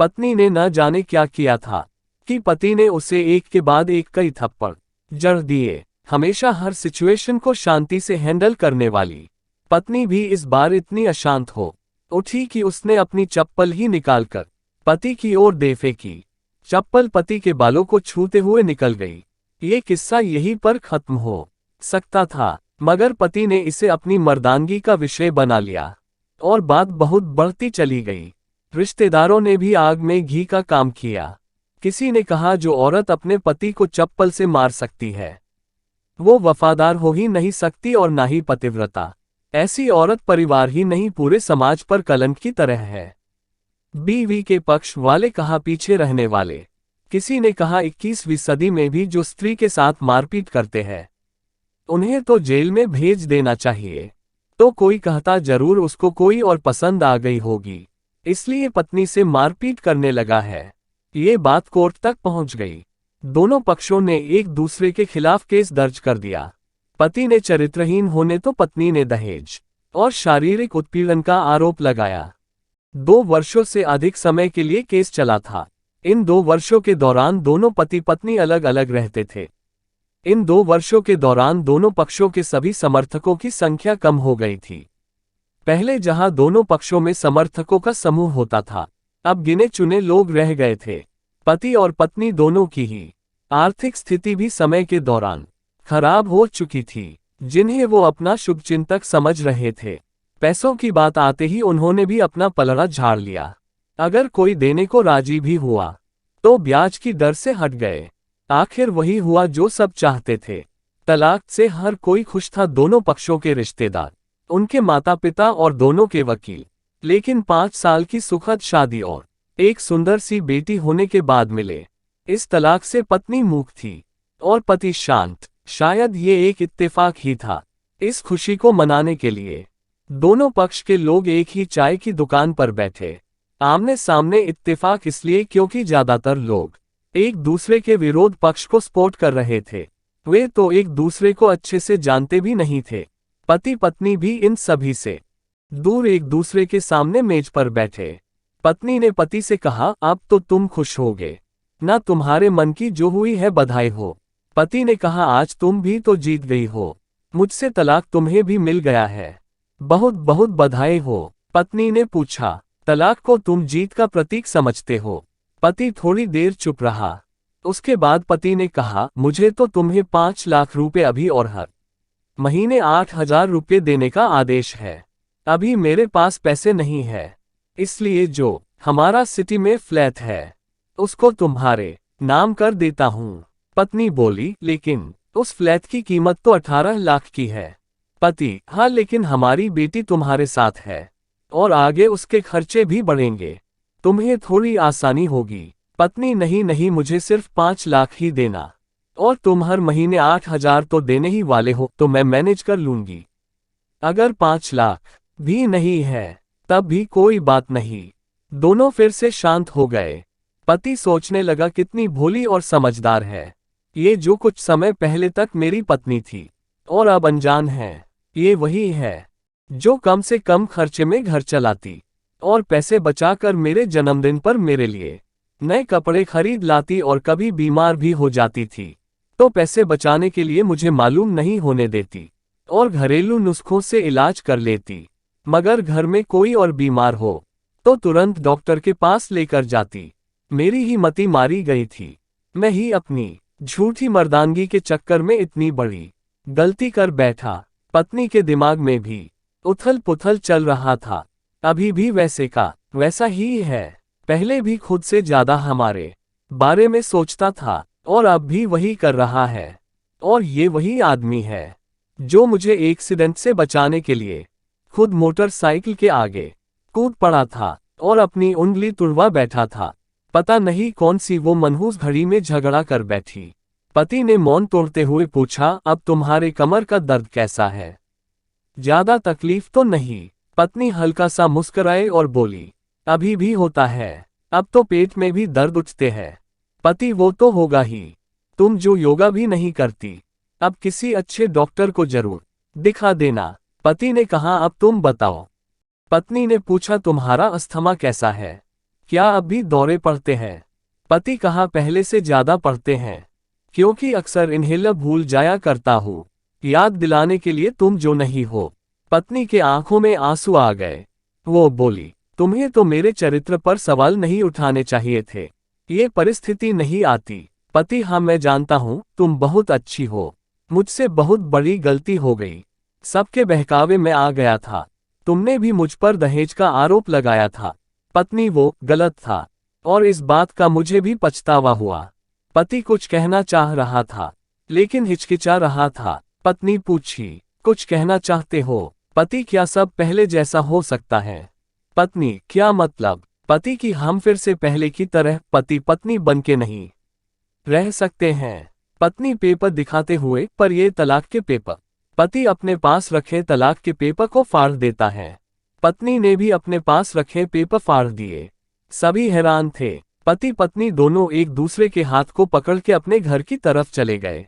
पत्नी ने न जाने क्या किया था कि पति ने उसे एक के बाद एक कई थप्पड़ जड़ दिए। हमेशा हर सिचुएशन को शांति से हैंडल करने वाली पत्नी भी इस बार इतनी अशांत हो उठी कि उसने अपनी चप्पल ही निकालकर पति की ओर दे फेंकी। चप्पल पति के बालों को छूते हुए निकल गई। ये किस्सा यहीं पर खत्म हो सकता था, मगर पति ने इसे अपनी मर्दानगी का विषय बना लिया और बात बहुत बढ़ती चली गई। रिश्तेदारों ने भी आग में घी का काम किया। किसी ने कहा जो औरत अपने पति को चप्पल से मार सकती है वो वफादार हो ही नहीं सकती और ना ही पतिव्रता। ऐसी औरत परिवार ही नहीं पूरे समाज पर कलंक की तरह है। बीवी के पक्ष वाले कहा पीछे रहने वाले। किसी ने कहा 21वीं सदी में भी जो स्त्री के साथ मारपीट करते हैं उन्हें तो जेल में भेज देना चाहिए। तो कोई कहता जरूर उसको कोई और पसंद आ गई होगी इसलिए पत्नी से मारपीट करने लगा है। ये बात कोर्ट तक पहुंच गई। दोनों पक्षों ने एक दूसरे के खिलाफ केस दर्ज कर दिया। पति ने चरित्रहीन होने तो पत्नी ने दहेज और शारीरिक उत्पीड़न का आरोप लगाया। 2 वर्षों से अधिक समय के लिए केस चला था। इन 2 वर्षों के दौरान दोनों पति पत्नी अलग अलग रहते थे। इन 2 वर्षों के दौरान दोनों पक्षों के सभी समर्थकों की संख्या कम हो गई थी। पहले जहां दोनों पक्षों में समर्थकों का समूह होता था, अब गिने चुने लोग रह गए थे। पति और पत्नी दोनों की ही आर्थिक स्थिति भी समय के दौरान खराब हो चुकी थी, जिन्हें वो अपना शुभचिंतक समझ रहे थे। पैसों की बात आते ही उन्होंने भी अपना पलड़ा झाड़ लिया। अगर कोई देने को राजी भी हुआ तो ब्याज की दर से हट गए। आखिर वही हुआ जो सब चाहते थे। तलाक से हर कोई खुश था, दोनों पक्षों के रिश्तेदार, उनके माता पिता और दोनों के वकील। लेकिन 5 साल की सुखद शादी और एक सुंदर सी बेटी होने के बाद मिले इस तलाक से पत्नी मूक थी और पति शांत। शायद ये एक इत्तेफाक ही था। इस खुशी को मनाने के लिए दोनों पक्ष के लोग एक ही चाय की दुकान पर बैठे। आमने सामने इत्तेफाक इसलिए क्योंकि ज्यादातर लोग एक दूसरे के विरोध पक्ष को सपोर्ट कर रहे थे। वे तो एक दूसरे को अच्छे से जानते भी नहीं थे। पति पत्नी भी इन सभी से दूर एक दूसरे के सामने मेज पर बैठे। पत्नी ने पति से कहा अब तो तुम खुश होगे ना, तुम्हारे मन की जो हुई है बधाई हो। पति ने कहा आज तुम भी तो जीत गई हो, मुझसे तलाक तुम्हें भी मिल गया है, बहुत बहुत बधाई हो। पत्नी ने पूछा तलाक को तुम जीत का प्रतीक समझते हो? पति थोड़ी देर चुप रहा। उसके बाद पति ने कहा मुझे तो तुम्हें 5 लाख रुपए अभी और हर महीने 8,000 रुपये देने का आदेश है। अभी मेरे पास पैसे नहीं है, इसलिए जो हमारा सिटी में फ्लैट है उसको तुम्हारे नाम कर देता हूँ। पत्नी बोली लेकिन उस फ्लैट की कीमत तो 18 लाख की है। पति हाँ, लेकिन हमारी बेटी तुम्हारे साथ है और आगे उसके खर्चे भी बढ़ेंगे, तुम्हें थोड़ी आसानी होगी। पत्नी नहीं नहीं, मुझे सिर्फ 5 लाख ही देना और तुम हर महीने 8,000 तो देने ही वाले हो तो मैं मैनेज कर लूंगी। अगर 5 लाख भी नहीं है तब भी कोई बात नहीं। दोनों फिर से शांत हो गए। पति सोचने लगा कितनी भोली और समझदार है ये, जो कुछ समय पहले तक मेरी पत्नी थी और अब अनजान है। ये वही है जो कम से कम खर्चे में घर चलाती और पैसे बचाकर मेरे जन्मदिन पर मेरे लिए नए कपड़े खरीद लाती और कभी बीमार भी हो जाती थी तो पैसे बचाने के लिए मुझे मालूम नहीं होने देती और घरेलू नुस्खों से इलाज कर लेती। मगर घर में कोई और बीमार हो तो तुरंत डॉक्टर के पास लेकर जाती। मेरी ही मति मारी गई थी। मैं ही अपनी झूठी मर्दानगी के चक्कर में इतनी बड़ी गलती कर बैठा। पत्नी के दिमाग में भी उथल पुथल चल रहा था। अभी भी वैसे का वैसा ही है। पहले भी खुद से ज्यादा हमारे बारे में सोचता था और अब भी वही कर रहा है। और ये वही आदमी है जो मुझे एक्सीडेंट से बचाने के लिए खुद मोटरसाइकिल के आगे कूद पड़ा था और अपनी उंगली तुड़वा बैठा था। पता नहीं कौन सी वो मनहूस घड़ी में झगड़ा कर बैठी। पति ने मौन तोड़ते हुए पूछा अब तुम्हारे कमर का दर्द कैसा है? ज्यादा तकलीफ तो नहीं? पत्नी हल्का सा मुस्कुराए और बोली अभी भी होता है, अब तो पेट में भी दर्द उठते हैं। पति वो तो होगा ही, तुम जो योगा भी नहीं करती, अब किसी अच्छे डॉक्टर को जरूर दिखा देना। पति ने कहा अब तुम बताओ। पत्नी ने पूछा तुम्हारा अस्थमा कैसा है? क्या अब भी दौरे पड़ते हैं? पति कहा, पहले से ज्यादा पड़ते हैं, क्योंकि अक्सर इन्हेलर भूल जाया करता हूँ, याद दिलाने के लिए तुम जो नहीं हो। पत्नी के आंखों में आंसू आ गए। वो बोली, तुम्हें तो मेरे चरित्र पर सवाल नहीं उठाने चाहिए थे, ये परिस्थिति नहीं आती। पति, हाँ मैं जानता हूँ तुम बहुत अच्छी हो, मुझसे बहुत बड़ी गलती हो गई, सबके बहकावे में आ गया था, तुमने भी मुझ पर दहेज का आरोप लगाया था। पत्नी, वो गलत था और इस बात का मुझे भी पछतावा हुआ। पति कुछ कहना चाह रहा था लेकिन हिचकिचा रहा था। पत्नी पूछी, कुछ कहना चाहते हो? पति, क्या सब पहले जैसा हो सकता है? पत्नी, क्या मतलब? पति की, हम फिर से पहले की तरह पति पत्नी बनके नहीं रह सकते हैं। पत्नी पेपर दिखाते हुए, पर ये तलाक के पेपर। पति अपने पास रखे तलाक के पेपर को फाड़ देता है। पत्नी ने भी अपने पास रखे पेपर फाड़ दिए। सभी हैरान थे। पति पत्नी दोनों एक दूसरे के हाथ को पकड़ के अपने घर की तरफ चले गए।